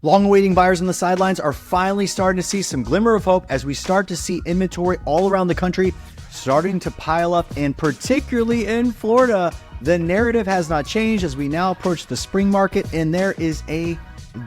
Long-awaiting buyers on the sidelines are finally starting to see some glimmer of hope as we start to see inventory all around the country starting to pile up, and particularly in Florida. The narrative has not changed as we now approach the spring market, and there is a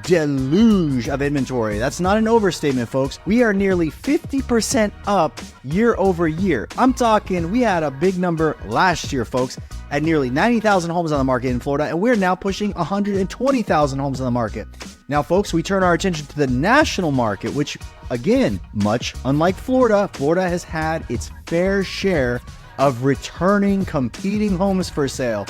deluge of inventory. That's not an overstatement, folks. We are nearly 50% up year over year. I'm talking, we had a big number last year, folks, at nearly 90,000 homes on the market in Florida, and we're now pushing 120,000 homes on the market. Now, folks, we turn our attention to the national market, which, again, much unlike Florida, Florida has had its fair share of returning competing homes for sale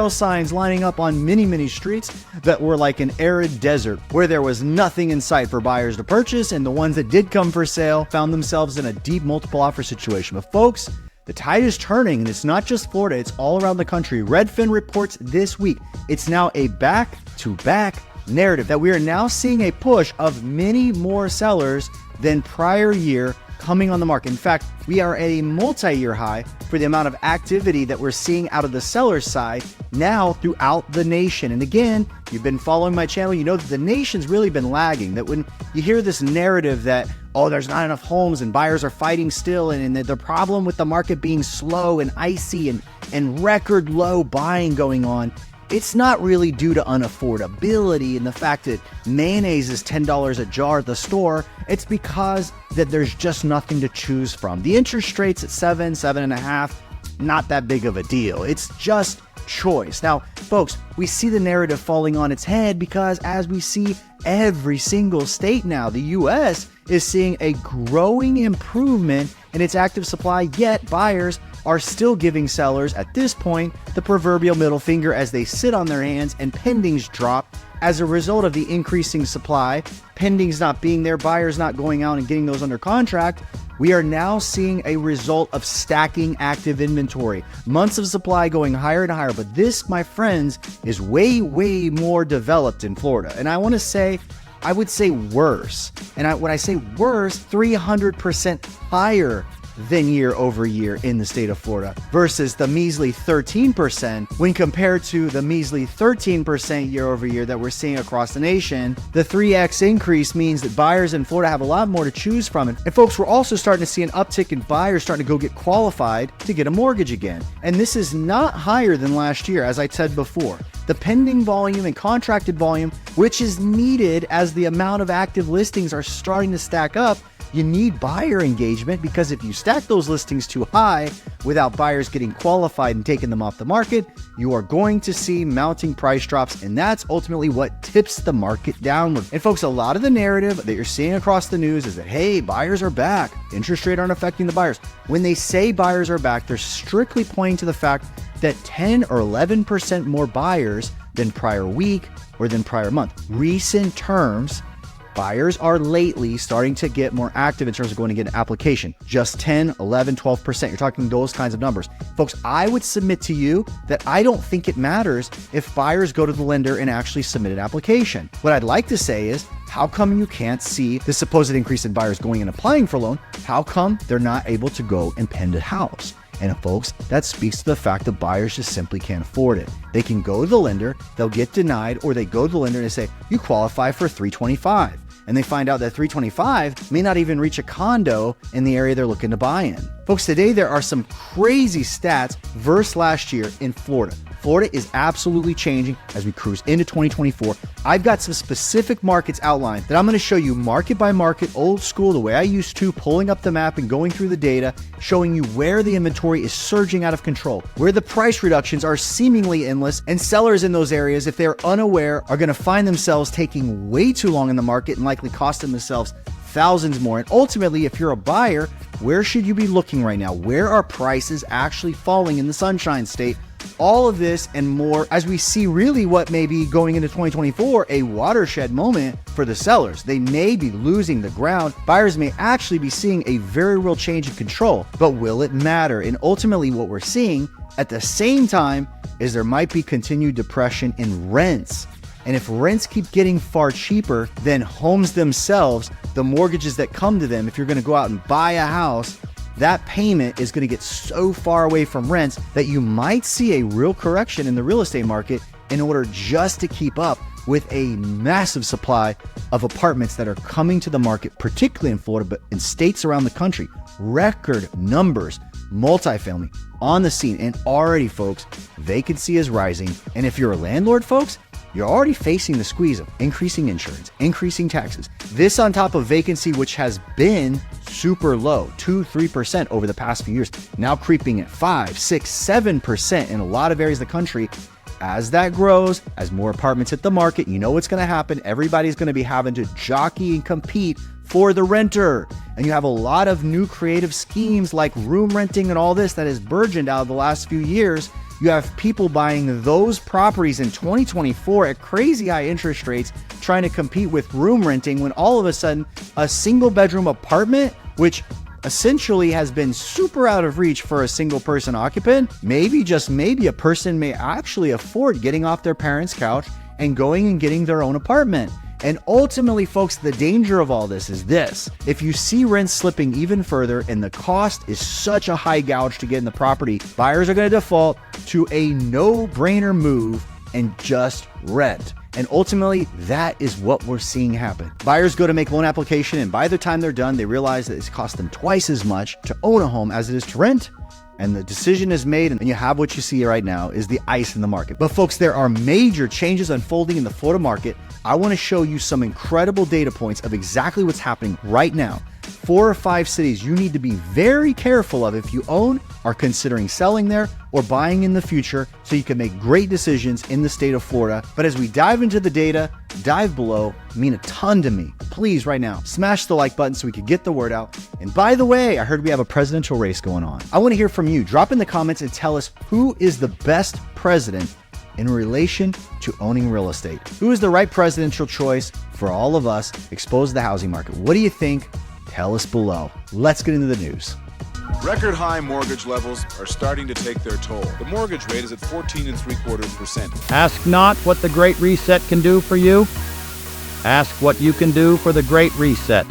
signs lining up on many streets that were like an arid desert where there was nothing in sight for buyers to purchase, and the ones that did come for sale found themselves in a deep multiple offer situation. But folks, the tide is turning, and it's not just Florida, it's all around the country. Redfin reports this week it's now a back-to-back narrative that we are now seeing a push of many more sellers than prior year coming on the market. In fact, we are at a multi-year high for the amount of activity that we're seeing out of the seller side now throughout the nation. And again, you've been following my channel, you know that the nation's really been lagging. That when you hear this narrative that, oh, there's not enough homes and buyers are fighting still, and the problem with the market being slow and icy and record low buying going on, it's not really due to unaffordability and the fact that mayonnaise is $10 a jar at the store. It's because that there's just nothing to choose from. The interest rate's at 7.5, not that big of a deal. It's just choice. Now, folks, we see the narrative falling on its head because as we see every single state now, the U.S. is seeing a growing improvement in its active supply, yet buyers are still giving sellers at this point the proverbial middle finger as they sit on their hands and pendings drop as a result of the increasing supply, pendings not being there, buyers not going out and getting those under contract. We are now seeing a result of stacking active inventory, months of supply going higher and higher. But this, my friends, is way more developed in Florida. And I would say worse. And when I say worse, 300% higher than year over year in the state of Florida versus the measly 13% when compared to the measly 13% year over year that we're seeing across the nation. The 3x increase means that buyers in Florida have a lot more to choose from. And folks, we're also starting to see an uptick in buyers starting to go get qualified to get a mortgage again. And this is not higher than last year, as I said before. The pending volume and contracted volume, which is needed as the amount of active listings are starting to stack up, you need buyer engagement, because if you stack those listings too high without buyers getting qualified and taking them off the market, you are going to see mounting price drops, and that's ultimately what tips the market downward. And folks, a lot of the narrative that you're seeing across the news is that, hey, buyers are back. Interest rates aren't affecting the buyers. When they say buyers are back, they're strictly pointing to the fact that 10 or 11% more buyers than prior week or than prior month. Recent terms, buyers are lately starting to get more active in terms of going to get an application. Just 10, 11, 12%. You're talking those kinds of numbers. Folks, I would submit to you that I don't think it matters if buyers go to the lender and actually submit an application. What I'd like to say is, how come you can't see the supposed increase in buyers going and applying for a loan? How come they're not able to go and pen a house? And folks, that speaks to the fact that buyers just simply can't afford it. They can go to the lender, they'll get denied, or they go to the lender and they say, you qualify for $325,000. And they find out that $325,000 may not even reach a condo in the area they're looking to buy in. Folks, today there are some crazy stats versus last year in Florida. Florida is absolutely changing as we cruise into 2024. I've got some specific markets outlined that I'm going to show you market by market, old school, the way I used to, pulling up the map and going through the data, showing you where the inventory is surging out of control, where the price reductions are seemingly endless, and sellers in those areas, if they're unaware, are going to find themselves taking way too long in the market and likely costing themselves thousands more. And ultimately, if you're a buyer, where should you be looking right now? Where are prices actually falling in the Sunshine State? All of this and more as we see really what may be going into 2024, a watershed moment for the sellers. They may be losing the ground. Buyers may actually be seeing a very real change in control, but will it matter? And ultimately what we're seeing at the same time is there might be continued depression in rents. And if rents keep getting far cheaper than homes themselves, the mortgages that come to them, if you're going to go out and buy a house, that payment is going to get so far away from rents that you might see a real correction in the real estate market in order just to keep up with a massive supply of apartments that are coming to the market, particularly in Florida, but in states around the country. Record numbers, multifamily on the scene. And already, folks, vacancy is rising. And if you're a landlord, folks, you're already facing the squeeze of increasing insurance, increasing taxes. This on top of vacancy, which has been super low, 2-3% over the past few years, now creeping at 5, 6, 7% in a lot of areas of the country. As that grows, as more apartments hit the market, you know what's going to happen. Everybody's going to be having to jockey and compete for the renter. And you have a lot of new creative schemes like room renting and all this that has burgeoned out of the last few years. You have people buying those properties in 2024 at crazy high interest rates, trying to compete with room renting when all of a sudden a single bedroom apartment, which essentially has been super out of reach for a single person occupant, maybe, just maybe, a person may actually afford getting off their parents' couch and going and getting their own apartment. And ultimately, folks, the danger of all this is this. If you see rents slipping even further and the cost is such a high gouge to get in the property, buyers are going to default to a no-brainer move and just rent. And ultimately, that is what we're seeing happen. Buyers go to make a loan application, and by the time they're done, they realize that it's cost them twice as much to own a home as it is to rent. And the decision is made, and you have what you see right now is the ice in the market. But folks, there are major changes unfolding in the Florida market. I want to show you some incredible data points of exactly what's happening right now. 4 or 5 cities you need to be very careful of if you own, are considering selling there, or buying in the future, so you can make great decisions in the state of Florida. But as we dive into the data, dive below mean a ton to me. Please, right now, smash the like button so we can get the word out. And by the way, I heard we have a presidential race going on. I want to hear from you. Drop in the comments and tell us who is the best president in relation to owning real estate. Who is the right presidential choice for all of us exposed to the housing market? What do you think? Tell us below. Let's get into the news. Record high mortgage levels are starting to take their toll. The mortgage rate is at 14.75%. Ask not what the Great Reset can do for you. Ask what you can do for the Great Reset.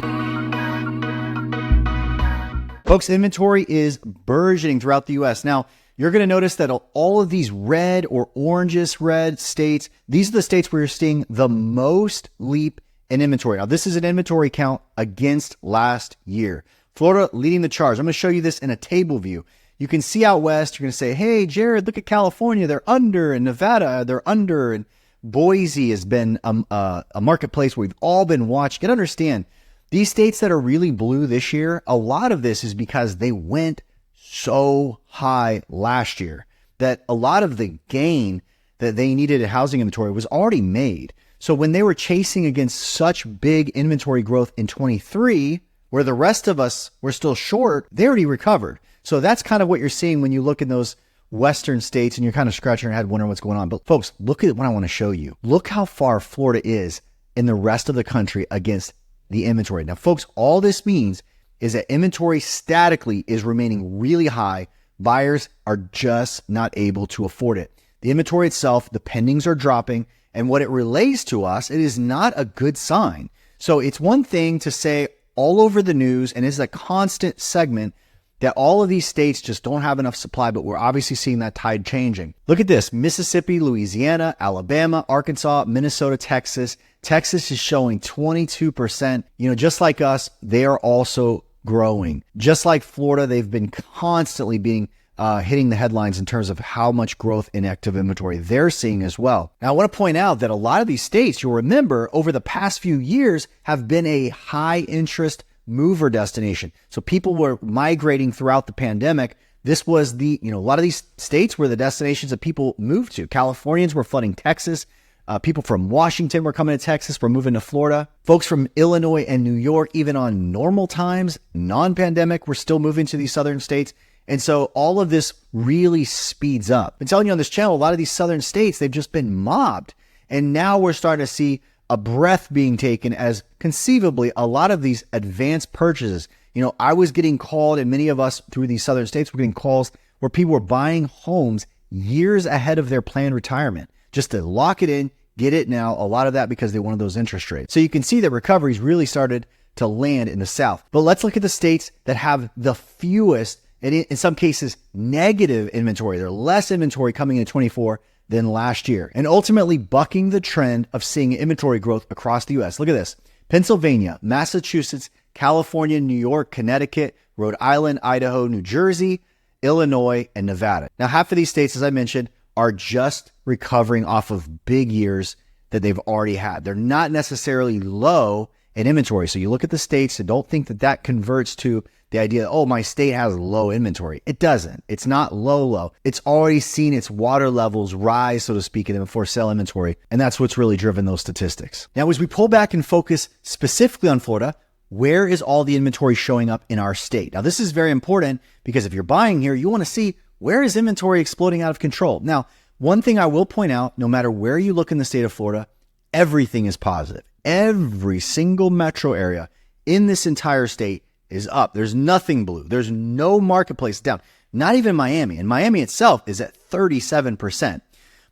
Folks, inventory is burgeoning throughout the U.S. Now, you're going to notice that all of these red or orangish red states, these are the states where you're seeing the most leap in inventory. Now, this is an inventory count against last year. Florida leading the charge. I'm going to show you this in a table view. You can see out west, you're going to say, hey, Jared, look at California. They're under, and Nevada, they're under, and Boise has been a marketplace where we've all been watching. You got to understand, these states that are really blue this year, a lot of this is because they went so high last year that a lot of the gain that they needed in housing inventory was already made. So when they were chasing against such big inventory growth in 23, where the rest of us were still short, they already recovered. So that's kind of what you're seeing when you look in those western states and you're kind of scratching your head wondering what's going on. But folks, look at what I want to show you. Look how far Florida is in the rest of the country against the inventory. Now, folks, all this means is that inventory statically is remaining really high. Buyers are just not able to afford it. The inventory itself, the pendings are dropping, and what it relays to us, it is not a good sign. So it's one thing to say all over the news, and it's a constant segment, that all of these states just don't have enough supply, but we're obviously seeing that tide changing. Look at this: Mississippi, Louisiana, Alabama, Arkansas, Minnesota, Texas. Texas is showing 22%. You know, just like us, they are also growing. Just like Florida, they've been constantly hitting the headlines in terms of how much growth in active inventory they're seeing as well. Now, I want to point out that a lot of these states, you'll remember, over the past few years have been a high interest mover destination. So people were migrating throughout the pandemic. This was a lot of these states were the destinations that people moved to. Californians were flooding Texas. People from Washington were coming to Texas, were moving to Florida. Folks from Illinois and New York, even on normal times, non-pandemic, were still moving to these southern states. And so all of this really speeds up. I'm telling you on this channel, a lot of these southern states, they've just been mobbed. And now we're starting to see a breath being taken as conceivably a lot of these advanced purchases. You know, I was getting called, and many of us through these southern states were getting calls where people were buying homes years ahead of their planned retirement just to lock it in, get it now. A lot of that because they wanted those interest rates. So you can see that recovery's really started to land in the South. But let's look at the states that have the fewest, and in some cases, negative inventory. There's less inventory coming in 24 than last year, and ultimately bucking the trend of seeing inventory growth across the U.S. Look at this. Pennsylvania, Massachusetts, California, New York, Connecticut, Rhode Island, Idaho, New Jersey, Illinois, and Nevada. Now, half of these states, as I mentioned, are just recovering off of big years that they've already had. They're not necessarily low in inventory. So you look at the states and don't think that that converts to the idea, oh, my state has low inventory. It doesn't. It's not low. It's already seen its water levels rise, so to speak, in the for sale inventory. And that's what's really driven those statistics. Now, as we pull back and focus specifically on Florida, where is all the inventory showing up in our state? Now, this is very important because if you're buying here, you want to see where is inventory exploding out of control. Now, one thing I will point out, no matter where you look in the state of Florida, everything is positive. Every single metro area in this entire state is up. There's nothing blue. There's no marketplace down. Not even Miami. And Miami itself is at 37%.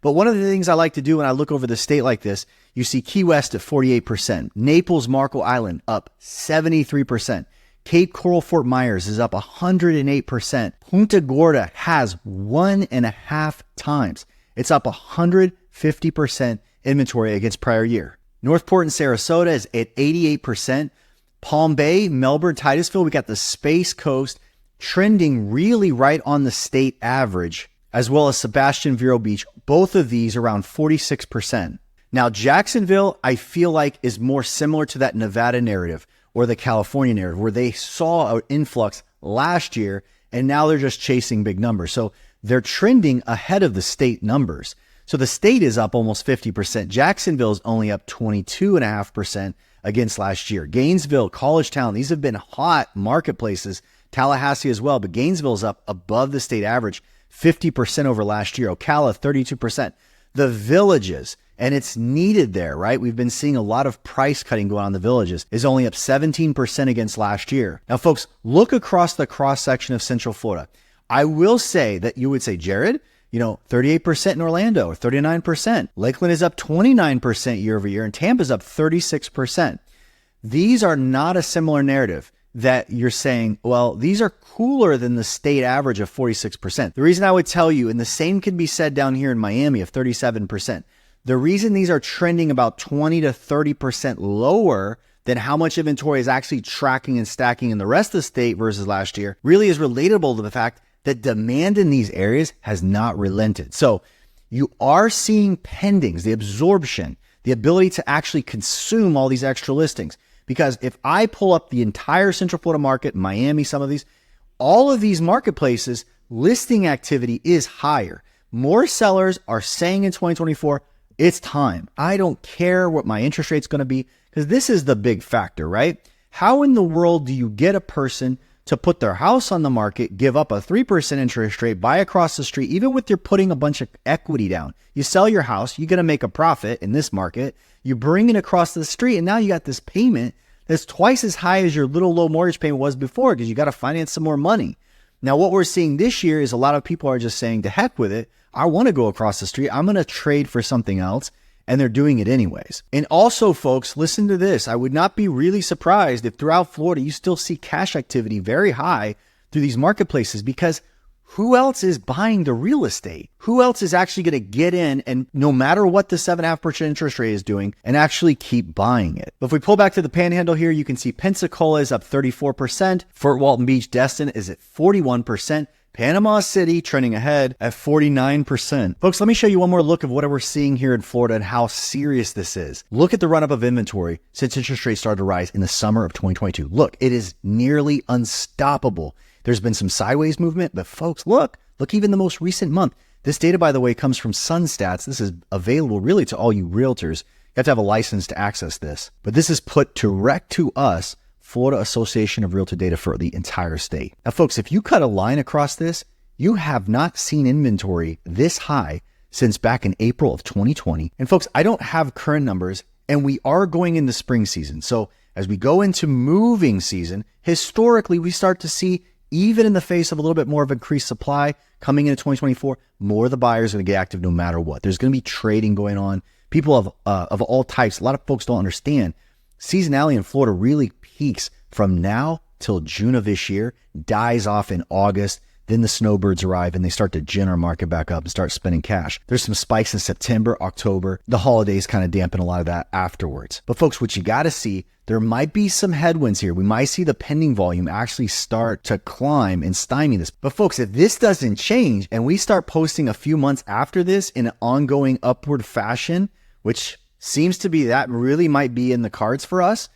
But one of the things I like to do when I look over the state like this, you see Key West at 48%. Naples, Marco Island up 73%. Cape Coral, Fort Myers is up 108%. Punta Gorda has 1.5 times. It's up 150% inventory against prior year. Northport and Sarasota is at 88%. Palm Bay, Melbourne, Titusville, we got the Space Coast trending really right on the state average, as well as Sebastian Vero Beach. Both of these around 46%. Now, Jacksonville, I feel like is more similar to that Nevada narrative or the California narrative, where they saw an influx last year and now they're just chasing big numbers. So they're trending ahead of the state numbers. So the state is up almost 50%. Jacksonville is only up 22.5% against last year. Gainesville, College Town, these have been hot marketplaces. Tallahassee as well, but Gainesville is up above the state average, 50% over last year. Ocala, 32%. The Villages, and it's needed there, right? We've been seeing a lot of price cutting going on in the Villages, is only up 17% against last year. Now, folks, look across the cross section of Central Florida. I will say that you would say, Jared, 38% in Orlando, or 39%. Lakeland is up 29% year over year, and Tampa's up 36%. These are not a similar narrative that you're saying, well, these are cooler than the state average of 46%. The reason I would tell you, and the same can be said down here in Miami of 37%, the reason these are trending about 20 to 30% lower than how much inventory is actually tracking and stacking in the rest of the state versus last year really is relatable to the fact that demand in these areas has not relented. So you are seeing pendings, the absorption, the ability to actually consume all these extra listings. Because if I pull up the entire Central Florida market, Miami, some of these, all of these marketplaces, listing activity is higher. More sellers are saying in 2024, it's time. I don't care what my interest rate's going to be, because this is the big factor, right? How in the world do you get a person to put their house on the market, give up a 3% interest rate, buy across the street, even with you're putting a bunch of equity down? You sell your house, you're going to make a profit in this market. You bring it across the street, and now you got this payment that's twice as high as your little low mortgage payment was before, because you got to finance some more money. Now, what we're seeing this year is a lot of people are just saying, to heck with it. I want to go across the street. I'm going to trade for something else. And they're doing it anyways. And also, folks, listen to this. I would not be really surprised if throughout Florida, you still see cash activity very high through these marketplaces, because who else is buying the real estate? Who else is actually going to get in and no matter what the 7.5% interest rate is doing and actually keep buying it? But if we pull back to the panhandle here, you can see Pensacola is up 34%. Fort Walton Beach, Destin is at 41%. Panama City trending ahead at 49%. Folks, let me show you one more look of what we're seeing here in Florida and how serious this is. Look at the run-up of inventory since interest rates started to rise in the summer of 2022. Look, it is nearly unstoppable. There's been some sideways movement, but folks, look even the most recent month. This data, by the way, comes from SunStats. This is available really to all you realtors. You have to have a license to access this, but this is put direct to us, Florida Association of Realtor data for the entire state. Now, folks, if you cut a line across this, you have not seen inventory this high since back in April of 2020. And folks, I don't have current numbers, and we are going into spring season. So as we go into moving season, historically, we start to see, even in the face of a little bit more of increased supply coming into 2024, more of the buyers are going to get active no matter what. There's going to be trading going on. People of all types. A lot of folks don't understand. Seasonality in Florida really peaks from now till June of this year, dies off in August. Then the snowbirds arrive and they start to gin our market back up and start spending cash. There's some spikes in September, October. The holidays kind of dampen a lot of that afterwards. But folks, what you got to see there might be some headwinds here. We might see the pending volume actually start to climb and stymie this. But folks, if this doesn't change and we start posting a few months after this in an ongoing upward fashion, which seems to be that really might be in the cards for us,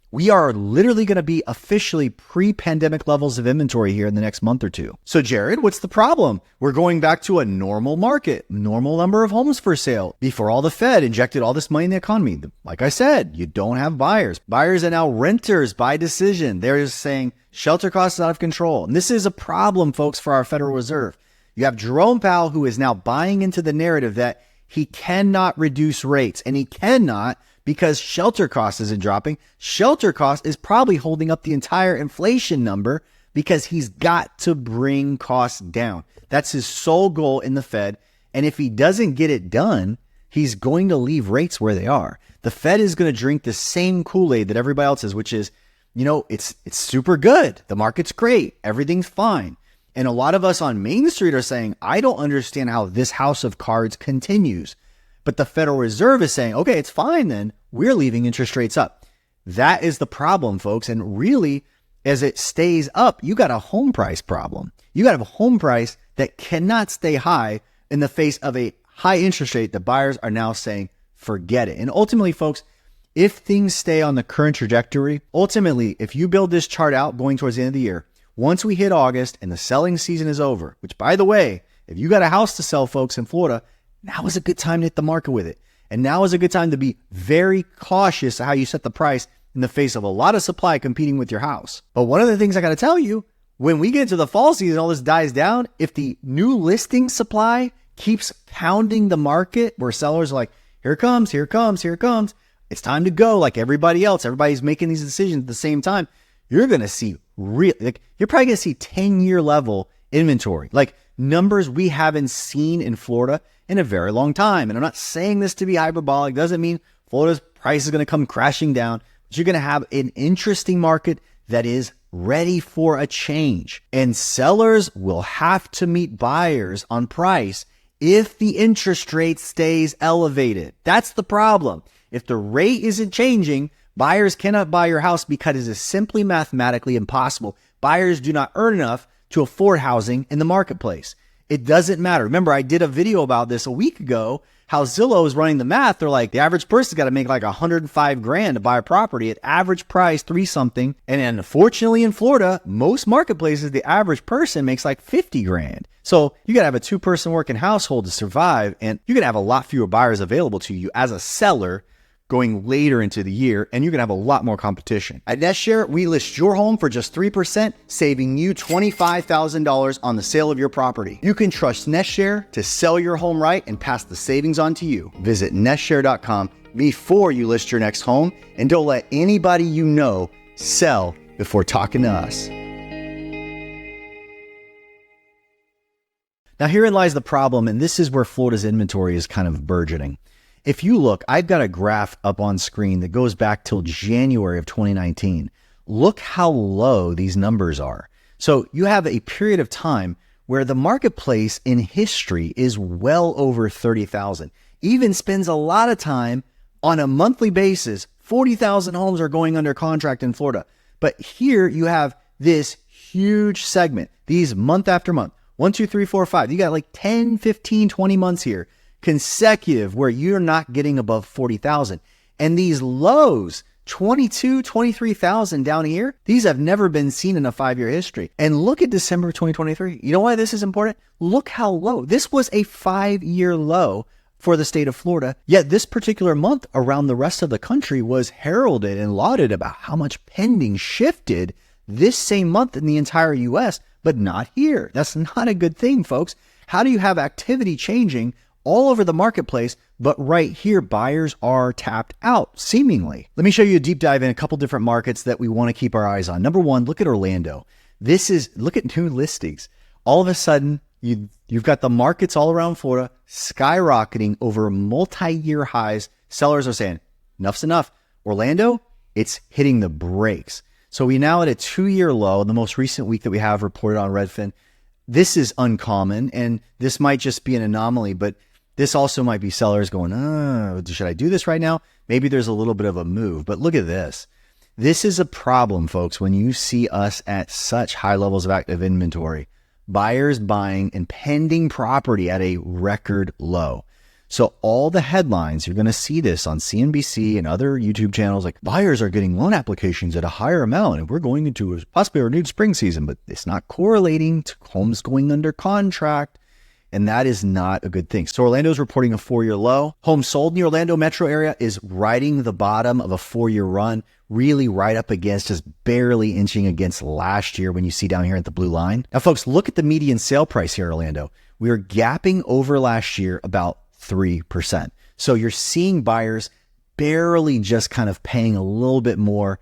we are literally going to be officially pre-pandemic levels of inventory here in the next month or two. So Jared, what's the problem? We're going back to a normal market, normal number of homes for sale before all the Fed injected all this money in the economy. Like I said, you don't have buyers. Buyers are now renters by decision. They're just saying shelter costs is out of control. And this is a problem, folks, for our Federal Reserve. You have Jerome Powell, who is now buying into the narrative that he cannot reduce rates, and he cannot because shelter cost isn't dropping. Shelter cost is probably holding up the entire inflation number because he's got to bring costs down. That's his sole goal in the Fed. And if he doesn't get it done, he's going to leave rates where they are. The Fed is going to drink the same Kool-Aid that everybody else is, which is, it's super good. The market's great. Everything's fine. And a lot of us on Main Street are saying, I don't understand how this house of cards continues. But the Federal Reserve is saying, okay, it's fine then. We're leaving interest rates up. That is the problem, folks. And really, as it stays up, you got a home price problem. You got a home price that cannot stay high in the face of a high interest rate. The buyers are now saying, forget it. And ultimately, folks, if things stay on the current trajectory, ultimately, if you build this chart out going towards the end of the year, once we hit August and the selling season is over, which by the way, if you got a house to sell, folks, in Florida, now is a good time to hit the market with it. And now is a good time to be very cautious of how you set the price in the face of a lot of supply competing with your house. But one of the things I got to tell you, when we get into the fall season, all this dies down. If the new listing supply keeps pounding the market where sellers are like, here it comes, here it comes, here it comes. It's time to go like everybody else. Everybody's making these decisions at the same time. You're going to see you're probably going to see 10-year level inventory, like numbers we haven't seen in Florida in a very long time. And I'm not saying this to be hyperbolic. Doesn't mean Florida's price is going to come crashing down, but you're going to have an interesting market that is ready for a change. And sellers will have to meet buyers on price if the interest rate stays elevated. That's the problem. If the rate isn't changing, buyers cannot buy your house because it is simply mathematically impossible. Buyers do not earn enough to afford housing in the marketplace. It doesn't matter. Remember, I did a video about this a week ago, how Zillow is running the math. They're like, the average person's got to make like $105,000 to buy a property at average price, 3 something. And unfortunately in Florida, most marketplaces, the average person makes like $50,000. So you got to have a 2-person working household to survive. And you're going to have a lot fewer buyers available to you as a seller going later into the year, and you're going to have a lot more competition. At NestShare, we list your home for just 3%, saving you $25,000 on the sale of your property. You can trust NestShare to sell your home right and pass the savings on to you. Visit nestshare.com before you list your next home, and don't let anybody you know sell before talking to us. Now, herein lies the problem, and this is where Florida's inventory is kind of burgeoning. If you look, I've got a graph up on screen that goes back till January of 2019. Look how low these numbers are. So you have a period of time where the marketplace in history is well over 30,000. Even spends a lot of time on a monthly basis. 40,000 homes are going under contract in Florida. But here you have this huge segment, these month after month, 1, 2, 3, 4, 5. You got like 10, 15, 20 months here consecutive where you're not getting above 40,000. And these lows, 22, 23,000 down here, these have never been seen in a 5-year history. And look at December 2023. You know why this is important? Look how low. This was a 5-year low for the state of Florida. Yet this particular month around the rest of the country was heralded and lauded about how much pending shifted this same month in the entire US, but not here. That's not a good thing, folks. How do you have activity changing all over the marketplace, but right here, buyers are tapped out, seemingly? Let me show you a deep dive in a couple different markets that we want to keep our eyes on. Number one, look at Orlando. Look at new listings. All of a sudden, you've got the markets all around Florida skyrocketing over multi-year highs. Sellers are saying, enough's enough. Orlando, it's hitting the brakes. So we now at a 2-year low, the most recent week that we have reported on Redfin. This is uncommon, and this might just be an anomaly, but this also might be sellers going, should I do this right now? Maybe there's a little bit of a move, but look at this. This is a problem, folks, when you see us at such high levels of active inventory, buyers buying and pending property at a record low. So all the headlines, you're going to see this on CNBC and other YouTube channels, like buyers are getting loan applications at a higher amount and we're going into possibly a renewed spring season, but it's not correlating to homes going under contract. And that is not a good thing. So Orlando is reporting a 4-year low. Homes sold in the Orlando metro area is riding the bottom of a 4-year run, really right up against, just barely inching against last year when you see down here at the blue line. Now, folks, look at the median sale price here in Orlando. We are gapping over last year about 3%. So you're seeing buyers barely just kind of paying a little bit more,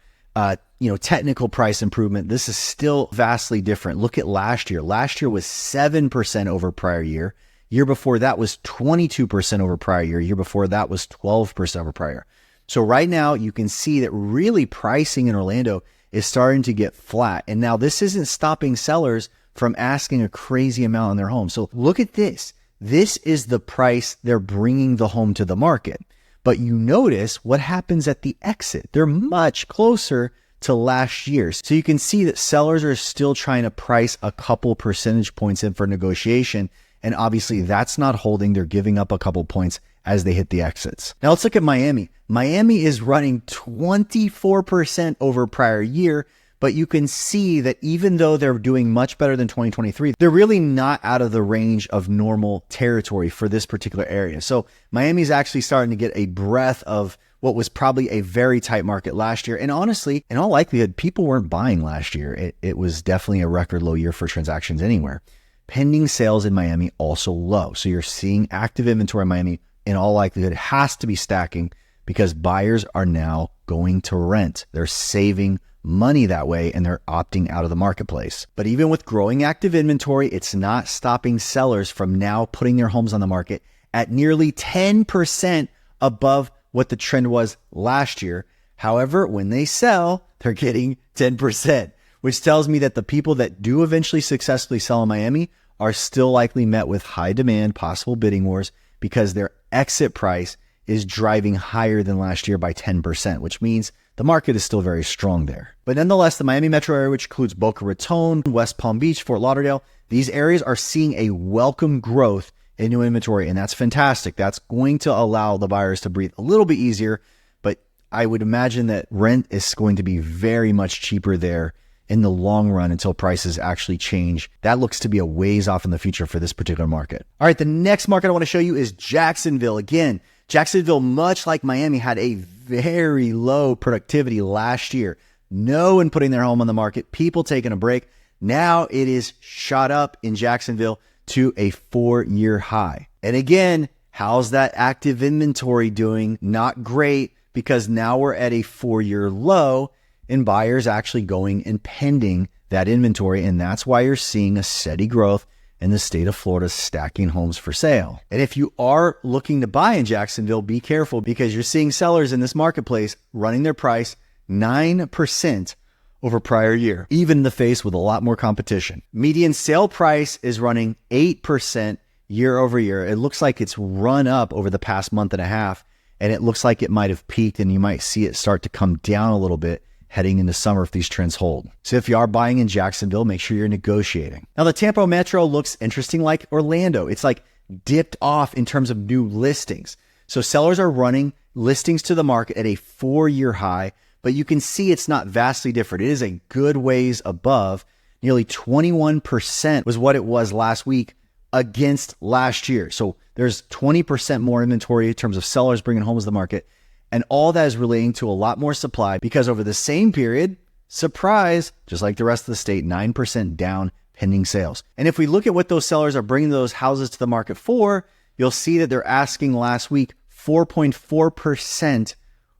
technical price improvement. This is still vastly different. Look at last year. Last year was 7% over prior year. Year before that was 22% over prior year. Year before that was 12% over prior year. So right now you can see that really pricing in Orlando is starting to get flat. And now this isn't stopping sellers from asking a crazy amount on their home. So look at this. This is the price they're bringing the home to the market. But you notice what happens at the exit. They're much closer to last year. So you can see that sellers are still trying to price a couple percentage points in for negotiation. And obviously that's not holding. They're giving up a couple points as they hit the exits. Now let's look at Miami. Miami is running 24% over prior year. But you can see that even though they're doing much better than 2023, they're really not out of the range of normal territory for this particular area. So Miami's actually starting to get a breath of what was probably a very tight market last year. And honestly, in all likelihood, people weren't buying last year. It was definitely a record low year for transactions anywhere. Pending sales in Miami also low. So you're seeing active inventory in Miami in all likelihood has to be stacking because buyers are now going to rent. They're saving money that way and they're opting out of the marketplace. But even with growing active inventory, it's not stopping sellers from now putting their homes on the market at nearly 10% above what the trend was last year. However, when they sell, they're getting 10%, which tells me that the people that do eventually successfully sell in Miami are still likely met with high demand, possible bidding wars, because their exit price is driving higher than last year by 10%, which means the market is still very strong there. But nonetheless, the Miami metro area, which includes Boca Raton, West Palm Beach, Fort Lauderdale, these areas are seeing a welcome growth in new inventory, and that's fantastic. That's going to allow the buyers to breathe a little bit easier, but I would imagine that rent is going to be very much cheaper there in the long run until prices actually change. That looks to be a ways off in the future for this particular market. All right, the next market I want to show you is Jacksonville. Again, Jacksonville, much like Miami, had a very low productivity last year. No one putting their home on the market, people taking a break. Now it is shot up in Jacksonville to a 4-year high. And again, how's that active inventory doing? Not great, because now we're at a 4-year low and buyers actually going and pending that inventory. And that's why you're seeing a steady growth in the state of Florida stacking homes for sale. And if you are looking to buy in Jacksonville, be careful, because you're seeing sellers in this marketplace running their price 9% over prior year, even in the face with a lot more competition. Median sale price is running 8% year over year. It looks like it's run up over the past month and a half, and it looks like it might have peaked, and you might see it start to come down a little bit heading into summer if these trends hold. So if you are buying in Jacksonville, make sure you're negotiating. Now, the Tampa metro looks interesting like Orlando. It's like dipped off in terms of new listings. So sellers are running listings to the market at a 4-year high, but you can see it's not vastly different. It is a good ways above. Nearly 21% was what it was last week against last year. So there's 20% more inventory in terms of sellers bringing homes to the market. And all that is relating to a lot more supply, because over the same period, surprise, just like the rest of the state, 9% down pending sales. And if we look at what those sellers are bringing those houses to the market for, you'll see that they're asking last week 4.4%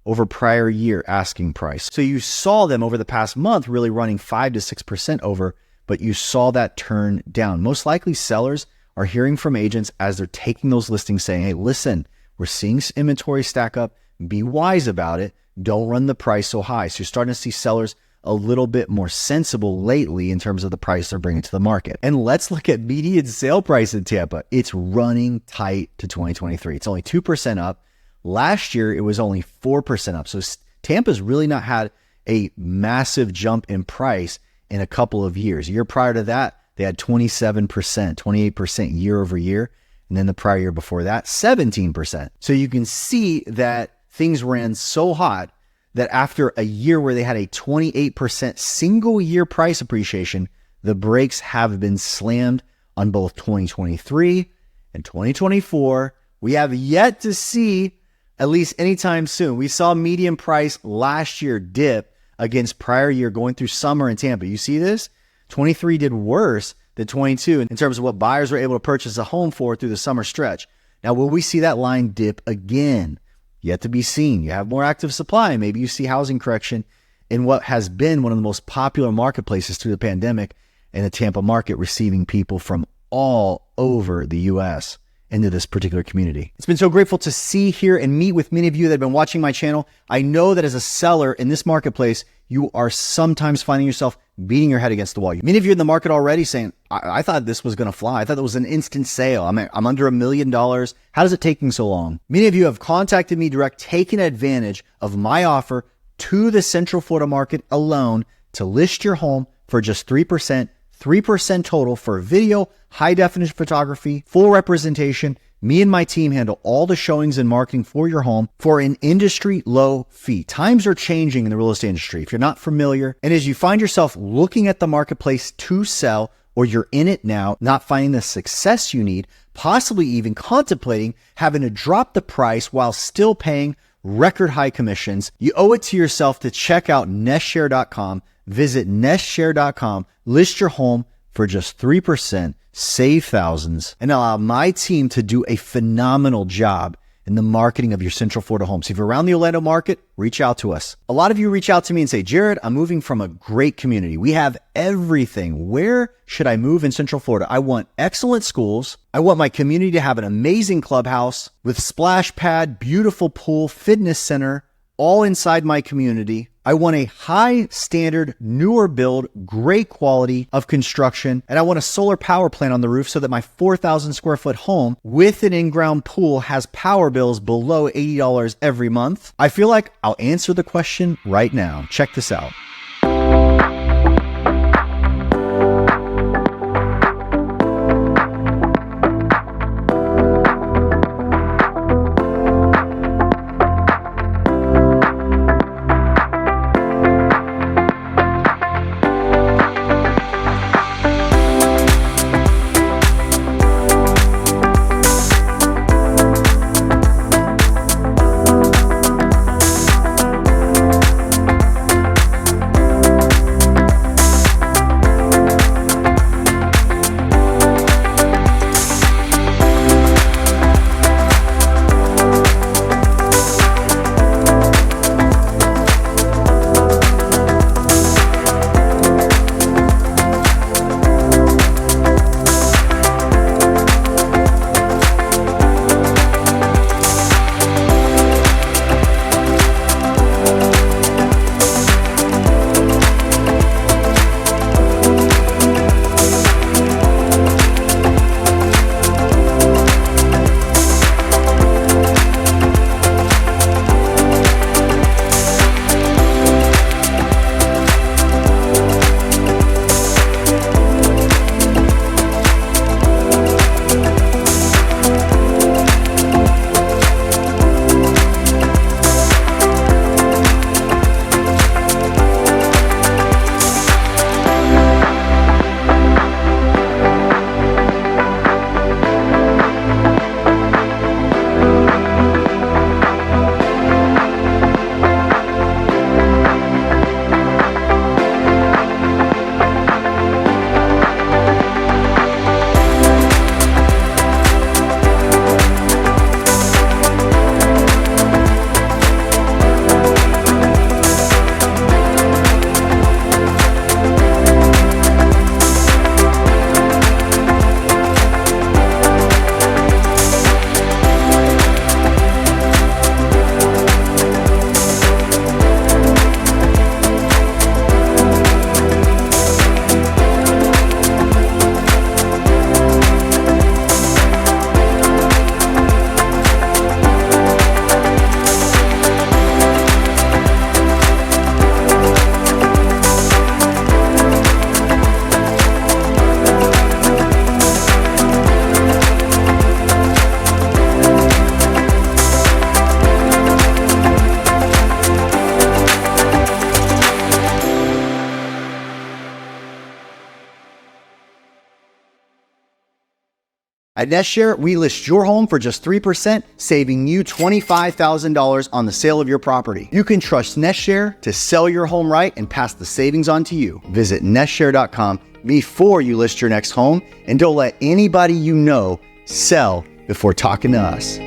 over prior year asking price. So you saw them over the past month really running 5 to 6% over, but you saw that turn down. Most likely sellers are hearing from agents as they're taking those listings saying, hey, listen, we're seeing inventory stack up. Be wise about it. Don't run the price so high. So you're starting to see sellers a little bit more sensible lately in terms of the price they're bringing to the market. And let's look at median sale price in Tampa. It's running tight to 2023. It's only 2% up. Last year, it was only 4% up. So Tampa's really not had a massive jump in price in a couple of years. A year prior to that, they had 27%, 28% year over year. And then the prior year before that, 17%. So you can see that things ran so hot that after a year where they had a 28% single year price appreciation, the brakes have been slammed on both 2023 and 2024. We have yet to see, at least anytime soon. We saw median price last year dip against prior year going through summer in Tampa. You see this? 23 did worse than 22 in terms of what buyers were able to purchase a home for through the summer stretch. Now, will we see that line dip again? Yet to be seen. You have more active supply. Maybe you see housing correction in what has been one of the most popular marketplaces through the pandemic, in the Tampa market, receiving people from all over the U.S. into this particular community. It's been so grateful to see, hear, and meet with many of you that have been watching my channel. I know that as a seller in this marketplace, you are sometimes finding yourself beating your head against the wall. Many of you in the market already saying, I thought this was going to fly. I thought it was an instant sale. I'm under $1 million. How is it taking so long? Many of you have contacted me direct, taking advantage of my offer to the Central Florida market alone to list your home for just 3%, 3% total for video, high definition photography, full representation. Me and my team handle all the showings and marketing for your home for an industry low fee. Times are changing in the real estate industry. If you're not familiar, and as you find yourself looking at the marketplace to sell, or you're in it now, not finding the success you need, possibly even contemplating having to drop the price while still paying record high commissions, you owe it to yourself to check out nestshare.com. Visit nestshare.com, list your home for just 3%, save thousands, and allow my team to do a phenomenal job in the marketing of your Central Florida home. So if you're around the Orlando market, reach out to us. A lot of you reach out to me and say, Jared, I'm moving from a great community. We have everything. Where should I move in Central Florida? I want excellent schools. I want my community to have an amazing clubhouse with splash pad, beautiful pool, fitness center, all inside my community. I want a high standard, newer build, great quality of construction, and I want a solar power plant on the roof so that my 4,000 square foot home with an in-ground pool has power bills below $80 every month. I feel like I'll answer the question right now. Check this out. At NestShare, we list your home for just 3%, saving you $25,000 on the sale of your property. You can trust NestShare to sell your home right and pass the savings on to you. Visit nestshare.com before you list your next home, and don't let anybody you know sell before talking to us.